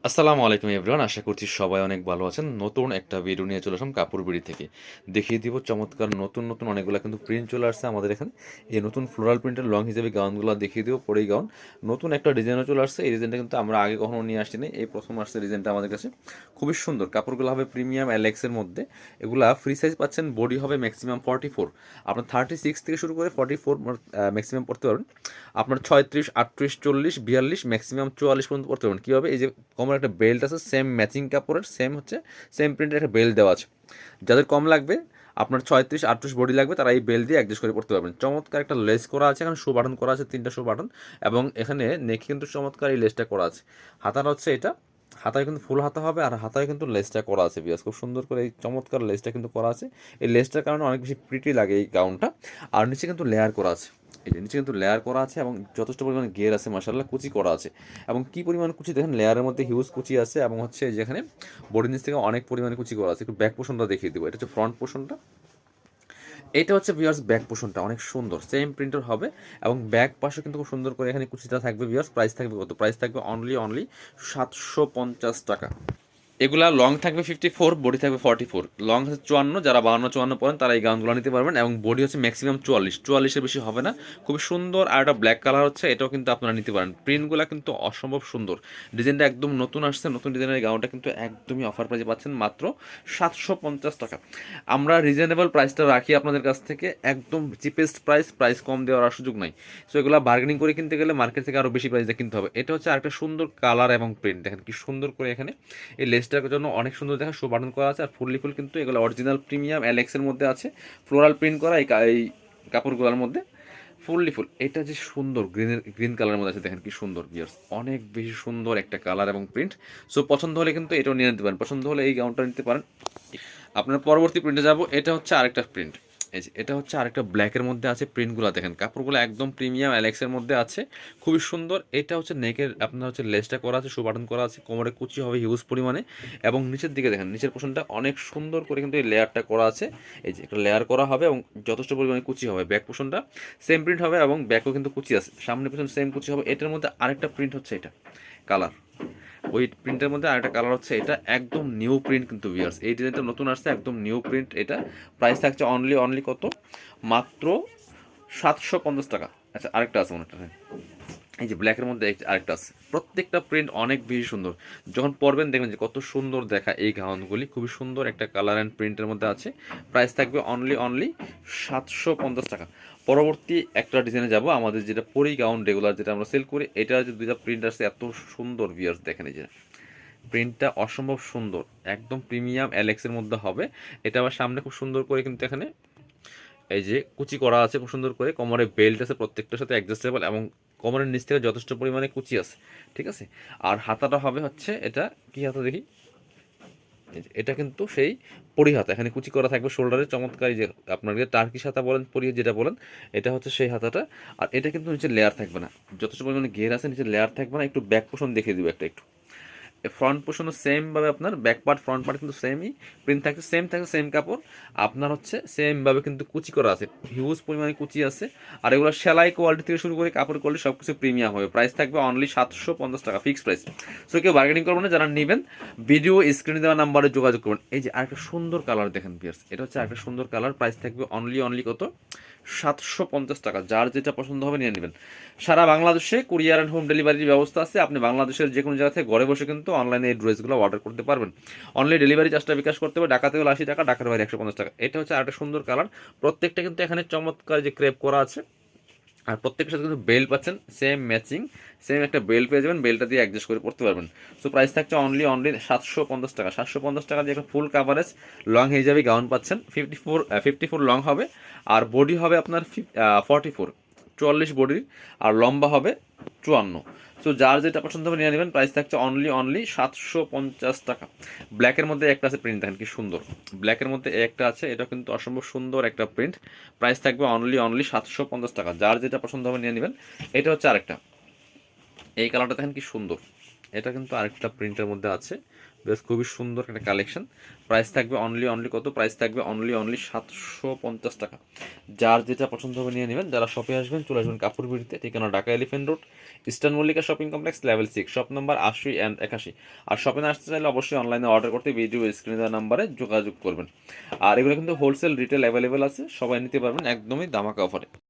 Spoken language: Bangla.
আসসালামু আলাইকুম এভরিওয়ান, আশা করছি সবাই অনেক ভালো আছেন। নতুন একটা ভিডিও নিয়ে চলে আসলাম কাপড় বিড়ি থেকে। দেখিয়ে দিব চমৎকার নতুন নতুন অনেকগুলো কিন্তু প্রিন্ট চলে আসছে আমাদের এখানে। এই নতুন ফ্লোরাল প্রিন্টের লং হিসেবে গাউনগুলো দেখিয়ে দিব, পরেই গাউন। নতুন একটা ডিজাইনও চলে আসছে। এই ডিজাইনটা কিন্তু আমরা আগে কখনো নিয়ে আসছি না, এই প্রথম আসছে ডিজাইনটা আমাদের কাছে। খুবই সুন্দর, কাপড়গুলো হবে প্রিমিয়াম অ্যালেক্সের মধ্যে। এগুলা ফ্রি সাইজ পাচ্ছেন, বডি হবে ম্যাক্সিমাম 44। আপনার 36 থেকে শুরু করে 44 ম্যাক্সিমাম পড়তে পারবেন। আপনার 36, 38, 40, 42 ম্যাক্সিমাম 44 পর্যন্ত পড়তে পারবেন। কীভাবে? এই যে কমন একটা বেল্ট আছে, সেম ম্যাচিং কাপড়ের, সেম প্রিন্টের একটা বেল্ট দেওয়া আছে। যাদের কম লাগবে, আপনার 36, 38 বডি লাগবে, তারা এই বেল্ট দিয়ে অ্যাডজাস্ট করে পড়তে পারবেন। চমৎকার একটা লেস করা আছে, এখানে শো বাটন করা আছে, 3টা শো বাটন। এবং এখানে নেক কিন্তু চমৎকার এই লেসটা করা আছে। হাতাটা হচ্ছে এটা, হাতায় কিন্তু ফুল হাতা হবে, আর হাতায় কিন্তু লেসটা করা আছে। বিয়াস খুব সুন্দর করে এই চমৎকার লেসটা কিন্তু করা আছে। এই লেসটার কারণে অনেক বেশি প্রিটি লাগে এই গাউনটা। আর নিচে কিন্তু লেয়ার করা আছে, এই যে নিচে কিন্তু লেয়ার করা আছে এবং যথেষ্ট পরিমাণে গের আছে, মাশাআল্লাহ কুচি করা আছে। এবং কি পরিমাণ কুচি দেখেন, লেয়ারের মধ্যে হিউজ কুচি আছে। এবং হচ্ছে যেখানে বডির নিচ থেকে অনেক পরিমাণে কুচি করা আছে। একটু ব্যাক পোর্শনটা দেখিয়ে দেবো, এটা হচ্ছে ফ্রন্ট পোর্শনটা। এটা হচ্ছে ভিউয়ার্স ব্যাক পোর্শনটা, অনেক সুন্দর সেম প্রিন্টার হবে। এবং ব্যাক পাশে কিন্তু খুব সুন্দর করে এখানে কুচিটা থাকবে। ভিউয়ার্স প্রাইস থাকবে কত? প্রাইস থাকবে অনলি 750 টাকা। এগুলা লং থাকবে 54, বডি থাকবে 44। লং হচ্ছে 54, যারা 52-54 পরেন তারা এই গাউনগুলো নিতে পারবেন। এবং বডি হচ্ছে ম্যাক্সিমাম 44-44-এর বেশি হবে না। খুবই সুন্দর। আর একটা ব্ল্যাক কালার হচ্ছে, এটাও কিন্তু আপনারা নিতে পারেন। প্রিন্টগুলো কিন্তু অসম্ভব সুন্দর। ডিজাইনটা একদম নতুন আসছে, নতুন ডিজাইনের গাউনটা কিন্তু একদমই অফার প্রাইসে পাচ্ছেন মাত্র 750 টাকা। আমরা রিজনেবল প্রাইসটা রাখি আপনাদের কাছ থেকে, একদম চিপেস্ট প্রাইস, প্রাইস কম দেওয়ার আর সুযোগ নাই। সো এগুলো বার্গেনিং করে কিনতে গেলে মার্কেট থেকে আরও বেশি প্রাইস দিয়ে কিনতে হবে। এটা হচ্ছে আরেকটা সুন্দর কালার এবং প্রিন্ট, দেখেন কি সুন্দর করে এখানে এই লেসটার জন্য অনেক সুন্দর দেখা শো বাটন করা আছে। আর ফুল কিন্তু এগুলো অরিজিনাল প্রিমিয়াম অ্যালেক্সের মধ্যে আছে, ফ্লোরাল প্রিন্ট করা এই কাপড়গুলোর মধ্যে ফুল। এটা যে সুন্দর গ্রিন কালারের মধ্যে আছে, দেখেন কি সুন্দর ভিউয়ার্স, অনেক বেশি সুন্দর একটা কালার এবং প্রিন্ট। সো পছন্দ হলে কিন্তু এটাও নিয়ে নিতে পারেন, পছন্দ হলে এই গাউনটা নিতে পারেন। আপনার পরবর্তী প্রিন্টে যাব, এটা হচ্ছে আরেকটা প্রিন্ট। এই যে এটা হচ্ছে আরেকটা ব্ল্যাকের মধ্যে আছে। প্রিন্টগুলো দেখেন, কাপড়গুলো একদম প্রিমিয়াম অ্যালেক্সের মধ্যে আছে, খুবই সুন্দর। এটা হচ্ছে নেকের আপনার হচ্ছে লেসটা করা আছে, শো বাটন করা আছে, কোমরে কুচি হবে হিউজ পরিমাণে। এবং নিচের দিকে দেখেন, নিচের পোর্শনটা অনেক সুন্দর করে কিন্তু এই লেয়ারটা করা আছে। এই যে একটা লেয়ার করা হবে এবং যথেষ্ট পরিমাণে কুচি হবে। ব্যাক পোর্শনটা সেম প্রিন্ট হবে এবং ব্যাকও কিন্তু কুচি আছে, সামনে পেছনে সেম কুচি হবে। এটার মধ্যে আরেকটা প্রিন্ট হচ্ছে এটা কালার, ওই প্রিন্টের মধ্যে আরেকটা কালার হচ্ছে এটা, একদম নিউ প্রিন্ট কিন্তু ভিউয়ার্স। এই ডিজাইনটা নতুন আসছে, একদম নিউ প্রিন্ট। এটা প্রাইস থাকছে অনলি কত? মাত্র 750 টাকা। আচ্ছা আরেকটা আছে মনে একটা, হ্যাঁ এই যে ব্ল্যাকের মধ্যে আরেকটা আছে। প্রত্যেকটা প্রিন্ট অনেক বেশি সুন্দর, যখন পরবেন দেখবেন যে কত সুন্দর দেখা এই গাউনগুলি। খুবই সুন্দর একটা কালার অ্যান্ড প্রিন্টের মধ্যে আছে। প্রাইস থাকবে অনলি 750 টাকা। পরবর্তী একটা ডিজাইনে যাব, আমাদের যেটা পরি গাউন রেগুলার যেটা আমরা সেল করি, এটার যে দুইটা প্রিন্ট আসছে এত সুন্দর ভিউয়ার্স, দেখেন এই যে প্রিন্টটা অসম্ভব সুন্দর, একদম প্রিমিয়াম অ্যালেক্সের মধ্যে হবে। এটা আবার সামনে খুব সুন্দর করে কিন্তু এখানে এই যে কুচি করা আছে খুব সুন্দর করে, কোমরে বেল্ট আছে প্রত্যেকটার সাথে অ্যাডজাস্টেবল, এবং কোমরের নিচ থেকে যথেষ্ট পরিমাণে কুচি আছে, ঠিক আছে। আর হাতাটা হবে হচ্ছে এটা, কি হাতা দেখি, এটা কিন্তু সেই পরি হাতা, এখানে কুচি করা থাকবে শোল্ডারে, চমৎকার। এই যে আপনার টার্কিশ হাতা বলেন, পরি যেটা বলেন, এটা হচ্ছে সেই হাতাটা। আর এটা কিন্তু নিচে লেয়ার থাকবে না, যথেষ্ট পরিমাণে ঘের আছে, নিচে লেয়ার থাকবে না। একটু ব্যাক পোর্শন দেখিয়ে দিব একটু। ফ্রন্ট পোর্শনও সেমভাবে আপনার ব্যাক পার্ট ফ্রন্ট পার্ট কিন্তু সেমই প্রিন্ট থাকছে, সেম কাপড়। আপনার হচ্ছে সেমভাবে কিন্তু কুচি করা আছে, হিউজ পরিমাণে কুচি আছে। আর এগুলো সেলাই কোয়ালিটি থেকে শুরু করে কাপড় কোয়ালিটি সব কিছু প্রিমিয়াম হবে। প্রাইস থাকবে অনলি 750 টাকা, ফিক্স প্রাইস। সো কেউ বার্গেনিং করবেন না, যারা নেবেন ভিডিও স্ক্রিনে দেওয়া নাম্বারে যোগাযোগ করবেন। এই যে আরেকটা সুন্দর কালার দেখেন পিয়ার্স, এটা হচ্ছে আরেকটা সুন্দর কালার। প্রাইস থাকবে অনলি কত? 750 টাকা। যার যেটা পছন্দ হবে নিয়ে নেবেন। সারা বাংলাদেশে কুরিয়ার অ্যান্ড হোম ডেলিভারির ব্যবস্থা আছে। আপনি বাংলাদেশের যে কোনো জায়গা থেকে ঘরে বসে কিন্তু অনলাইনে এই ড্রেসগুলো অর্ডার করতে পারবেন। অনলাইন ডেলিভারি চার্জটা বিকাশ করতে হবে, ঢাকাতে হলে 80 টাকা, ঢাকার বাইরে 150 টাকা। এটা হচ্ছে আরেকটা সুন্দর কালার। প্রত্যেকটা কিন্তু এখানে চমৎকার যে ক্রেপ করা আছে। আর প্রত্যেকটার সাথে কিন্তু বেল্ট পাচ্ছেন, সেম ম্যাচিং, সেম একটা বেল্ট পেয়ে যাবেন, বেল্টটা দিয়ে অ্যাডজাস্ট করে পড়তে পারবেন। সো প্রাইস থাকছে অনলি 750 টাকা। 750 টাকা দিয়ে একটা full coverage long hijabi gown পাচ্ছেন। 54 লং হবে, আর বডি হবে আপনার 44, 44 বডির, আর লম্বা হবে 54। সো যার যেটা পছন্দ হবে নিয়ে নেবেন। প্রাইস থাকছে অনলি 750 টাকা। ব্ল্যাকের মধ্যে একটা আছে, প্রিন্ট দেখেন কি সুন্দর, ব্ল্যাকের মধ্যে একটা আছে, এটা কিন্তু অসম্ভব সুন্দর একটা প্রিন্ট। প্রাইস থাকবে অনলি 750 টাকা। যার যেটা পছন্দ হবে নিয়ে নেবেন। এটা হচ্ছে আরেকটা, এই কালারটা দেখেন কি সুন্দর, এটা কিন্তু আরেকটা প্রিন্টের মধ্যে আছে, বেশ খুবই সুন্দর একটা কালেকশন। প্রাইস থাকবে অনলি কত, প্রাইস থাকবে অনলি 750 টাকা। যার যেটা পছন্দ হবে নিয়ে নেবেন। যারা শপে আসবেন চলে আসবেন কাপড় বিড়িতে, ঠিকানা Dhaka elephant road, eastern Mallika shopping complex, level 6, shop number 80 and 81। আর শপে না আসতে চাইলে অবশ্যই অনলাইনে অর্ডার করতে ভিডিও স্ক্রিনে দেওয়া নাম্বারে যোগাযোগ করবেন। আর এগুলো কিন্তু হোলসেল রিটেল অ্যাভেলেবেল আছে, সবাই নিতে পারবেন একদমই দামাকা অফারে।